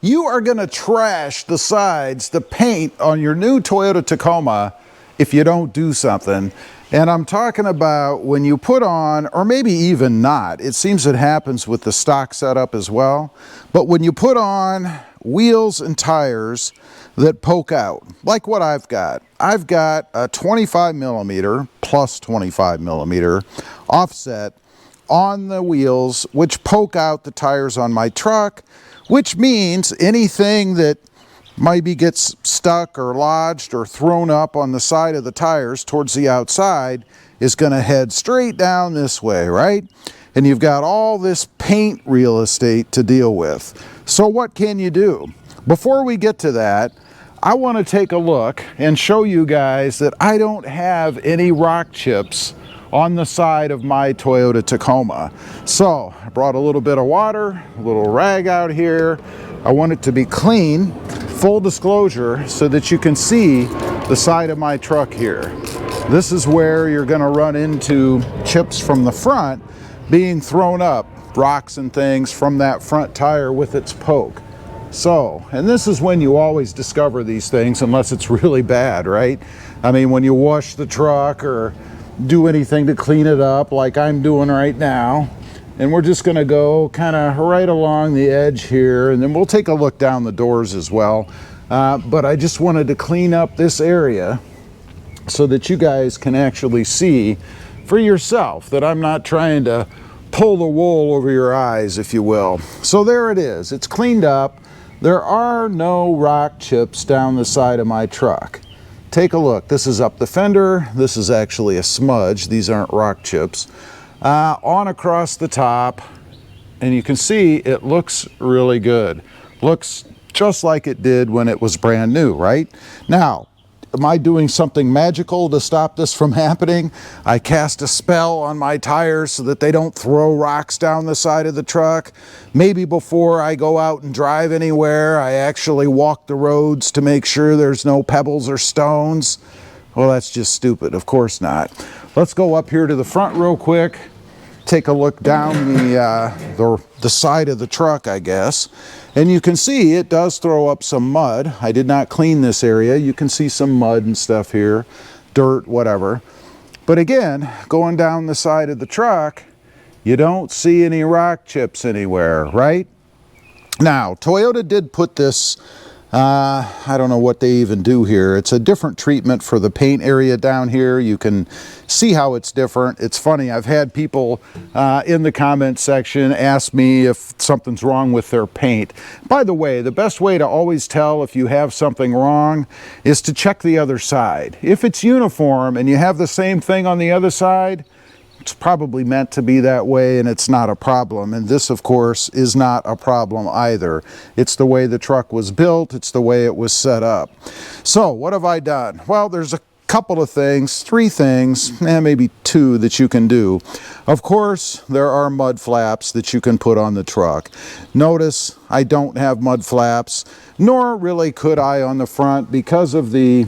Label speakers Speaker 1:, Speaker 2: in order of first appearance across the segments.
Speaker 1: You are going to trash the sides, the paint on your new Toyota Tacoma if you don't do something. And I'm talking about when you put on, or maybe even not, it seems it happens with the stock setup as well, but when you put on wheels and tires that poke out, like what I've got. I've got a 25 millimeter plus 25 millimeter offset on the wheels, which poke out the tires on my truck, which means anything that maybe gets stuck or lodged or thrown up on the side of the tires towards the outside is going to head straight down this way, right? And you've got all this paint real estate to deal with. So what can you do? Before we get to that, I want to take a look and show you guys that I don't have any rock chips on the side of my Toyota Tacoma. So I brought a little bit of water, a little rag out here. I want it to be clean, full disclosure, so that you can see the side of my truck here. This is where you're going to run into chips from the front being thrown up, rocks and things from that front tire with its poke. So, and this is when you always discover these things unless it's really bad, right? I mean, when you wash the truck or do anything to clean it up like I'm doing right now. And we're just going to go kind of right along the edge here, and then we'll take a look down the doors as well. But I just wanted to clean up this area so that you guys can actually see for yourself that I'm not trying to pull the wool over your eyes, if you will. So there it is. It's cleaned up. There are no rock chips down the side of my truck. Take a look. This is up the fender. This is actually a smudge. These aren't rock chips. On across the top, and you can see it looks really good. Looks just like it did when it was brand new, right? Now, am I doing something magical to stop this from happening? I cast a spell on my tires so that they don't throw rocks down the side of the truck. Maybe before I go out and drive anywhere, I actually walk the roads to make sure there's no pebbles or stones. Well, that's just stupid. Of course not. Let's go up here to the front real quick. Take a look down the side of the truck, I guess. And you can see it does throw up some mud. I did not clean this area. You can see some mud and stuff here, dirt, whatever. But again, going down the side of the truck, you don't see any rock chips anywhere, right? Now, Toyota did put this, I don't know what they even do here. It's a different treatment for the paint area down here. You can see how it's different. It's funny, I've had people in the comment section ask me if something's wrong with their paint. By the way, the best way to always tell if you have something wrong is to check the other side. If it's uniform and you have the same thing on the other side, it's probably meant to be that way and it's not a problem. And this, of course, is not a problem either. It's the way the truck was built. It's the way it was set up. So what have I done? Well, there's a couple of things, three things, maybe two that you can do. Of course, there are mud flaps that you can put on the truck. Notice I don't have mud flaps, nor really could I on the front because of the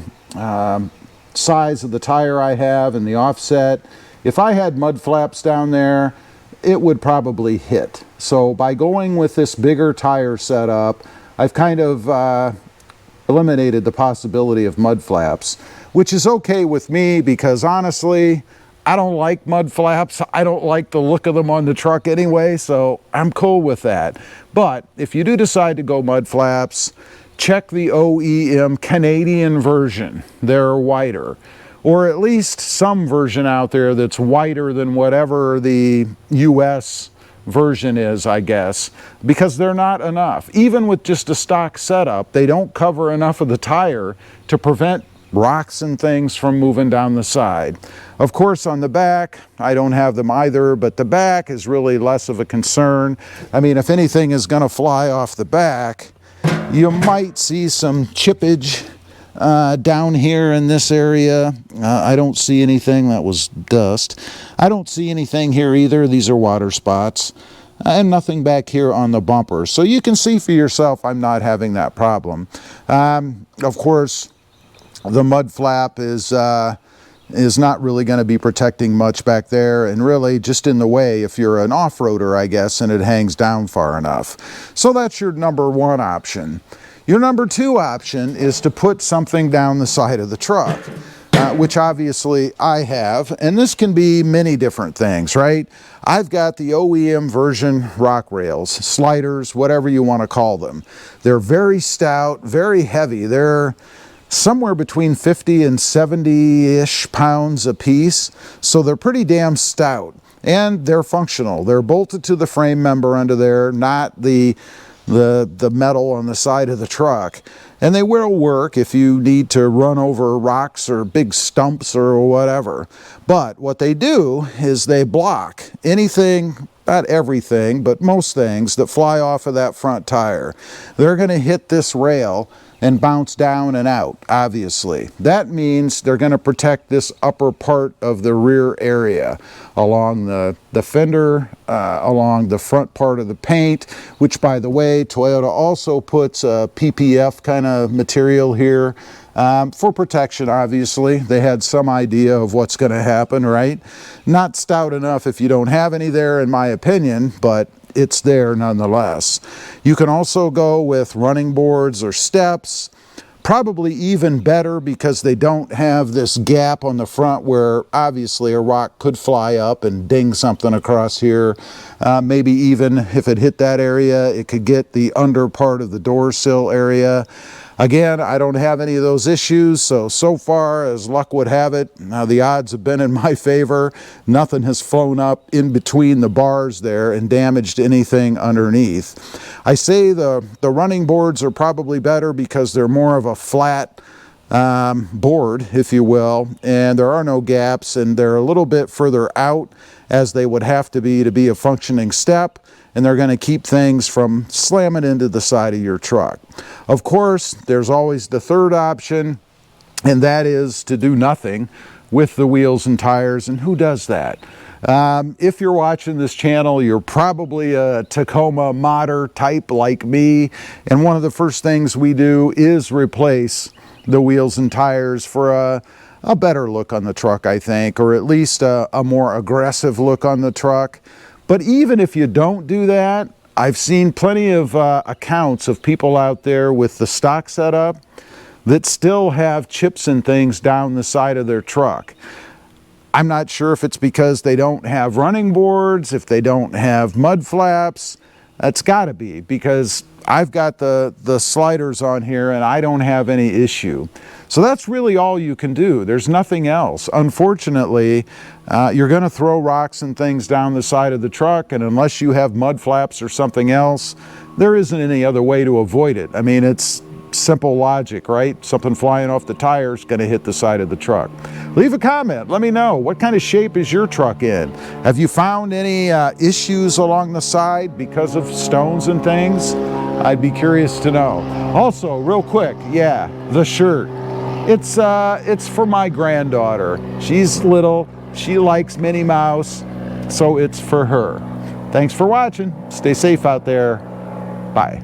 Speaker 1: size of the tire I have and the offset. If I had mud flaps down there, it would probably hit. So by going with this bigger tire setup, I've kind of eliminated the possibility of mud flaps, which is okay with me because honestly, I don't like mud flaps. I don't like the look of them on the truck anyway, so I'm cool with that. But if you do decide to go mud flaps, check the OEM Canadian version. They're wider. Or at least some version out there that's wider than whatever the US version is, I guess, because they're not enough. Even with just a stock setup, they don't cover enough of the tire to prevent rocks and things from moving down the side. Of course, on the back, I don't have them either, but the back is really less of a concern. I mean, if anything is going to fly off the back, you might see some chippage down here in this area. I don't see anything. That was dust. I don't see anything here either. These are water spots. And nothing back here on the bumper. So you can see for yourself I'm not having that problem. Of course, the mud flap is is not really going to be protecting much back there, and really just in the way if you're an off-roader, I guess, and it hangs down far enough. So that's your number one option. Your number two option is to put something down the side of the truck, which obviously I have, and this can be many different things, right? I've got the OEM version rock rails, sliders, whatever you want to call them. They're very stout, very heavy. They're somewhere between 50 and 70-ish pounds a piece, so they're pretty damn stout, and they're functional. They're bolted to the frame member under there, not the metal on the side of the truck, and they will work if you need to run over rocks or big stumps or whatever. But what they do is they block anything, not everything, but most things that fly off of that front tire. They're going to hit this rail and bounce down and out, obviously. That means they're going to protect this upper part of the rear area along the fender, along the front part of the paint, which, by the way, Toyota also puts a PPF kind of material here for protection, obviously. They had some idea of what's going to happen, right? Not stout enough if you don't have any there, in my opinion, but it's there nonetheless. You can also go with running boards or steps, probably even better because they don't have this gap on the front where obviously a rock could fly up and ding something across here. Maybe even if it hit that area, it could get the under part of the door sill area. Again, I don't have any of those issues, so far, as luck would have it, now the odds have been in my favor. Nothing has flown up in between the bars there and damaged anything underneath. I say the running boards are probably better because they're more of a flat board, if you will, and there are no gaps, and they're a little bit further out as they would have to be a functioning step, and they're going to keep things from slamming into the side of your truck. Of course, there's always the third option, and that is to do nothing with the wheels and tires, and who does that? If you're watching this channel, you're probably a Tacoma modder type like me, and one of the first things we do is replace the wheels and tires for a better look on the truck, I think, or at least a more aggressive look on the truck. But even if you don't do that, I've seen plenty of accounts of people out there with the stock setup that still have chips and things down the side of their truck. I'm not sure if it's because they don't have running boards, if they don't have mud flaps. That's got to be, because I've got the sliders on here and I don't have any issue. So that's really all you can do. There's nothing else. Unfortunately, you're going to throw rocks and things down the side of the truck, and unless you have mud flaps or something else, there isn't any other way to avoid it. I mean, it's simple logic, right? Something flying off the tire is going to hit the side of the truck. Leave a comment. Let me know, what kind of shape is your truck in? Have you found any issues along the side because of stones and things? I'd be curious to know. Also, real quick, yeah, the shirt. It's for my granddaughter. She's little, she likes Minnie Mouse, so it's for her. Thanks for watching. Stay safe out there. Bye.